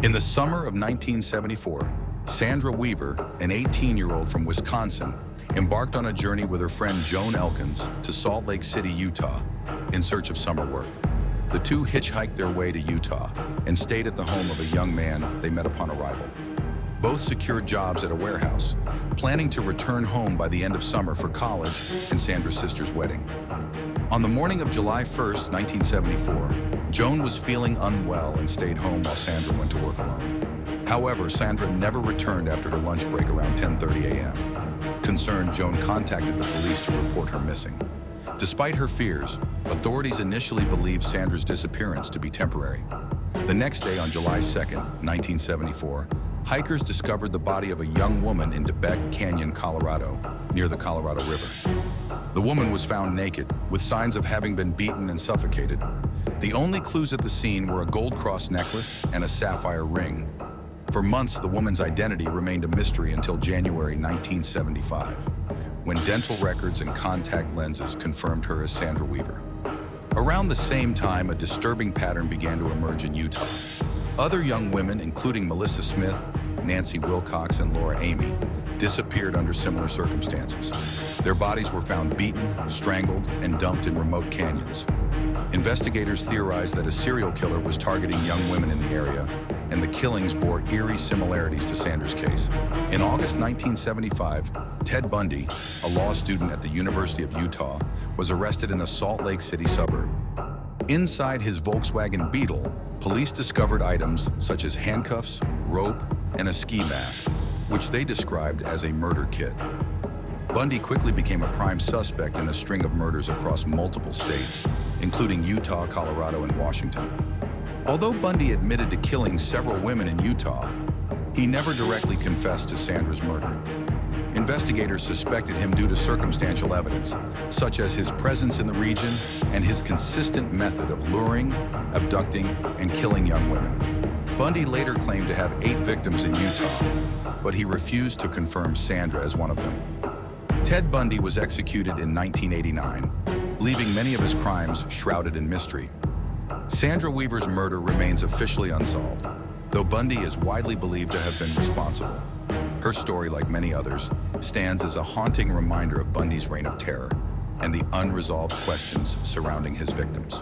In the summer of 1974, Sandra Weaver, an 18-year-old from Wisconsin, embarked on a journey with her friend Joan Elkins to Salt Lake City, Utah, in search of summer work. The two hitchhiked their way to Utah and stayed at the home of a young man they met upon arrival. Both secured jobs at a warehouse, planning to return home by the end of summer for college and Sandra's sister's wedding. On the morning of July 1st, 1974, Joan was feeling unwell and stayed home while Sandra went to work alone. However, Sandra never returned after her lunch break around 10:30 a.m. Concerned, Joan contacted the police to report her missing. Despite her fears, authorities initially believed Sandra's disappearance to be temporary. The next day, on July 2nd, 1974, hikers discovered the body of a young woman in Debec Canyon, Colorado, near the Colorado River. The woman was found naked, with signs of having been beaten and suffocated. The only clues at the scene were a gold cross necklace and a sapphire ring. For months, the woman's identity remained a mystery until January 1975, when dental records and contact lenses confirmed her as Sandra Weaver. Around the same time, a disturbing pattern began to emerge in Utah. Other young women, including Melissa Smith, Nancy Wilcox, and Laura Amy, disappeared under similar circumstances. Their bodies were found beaten, strangled, and dumped in remote canyons. Investigators theorized that a serial killer was targeting young women in the area, and the killings bore eerie similarities to Sandra's case. In August 1975, Ted Bundy, a law student at the University of Utah, was arrested in a Salt Lake City suburb. Inside his Volkswagen Beetle, police discovered items such as handcuffs, rope, and a ski mask, which they described as a murder kit. Bundy quickly became a prime suspect in a string of murders across multiple states, including Utah, Colorado, and Washington. Although Bundy admitted to killing several women in Utah, he never directly confessed to Sandra's murder. Investigators suspected him due to circumstantial evidence, such as his presence in the region and his consistent method of luring, abducting, and killing young women. Bundy later claimed to have 8 victims in Utah, but he refused to confirm Sandra as one of them. Ted Bundy was executed in 1989, leaving many of his crimes shrouded in mystery. Sandra Weaver's murder remains officially unsolved, though Bundy is widely believed to have been responsible. Her story, like many others, stands as a haunting reminder of Bundy's reign of terror and the unresolved questions surrounding his victims.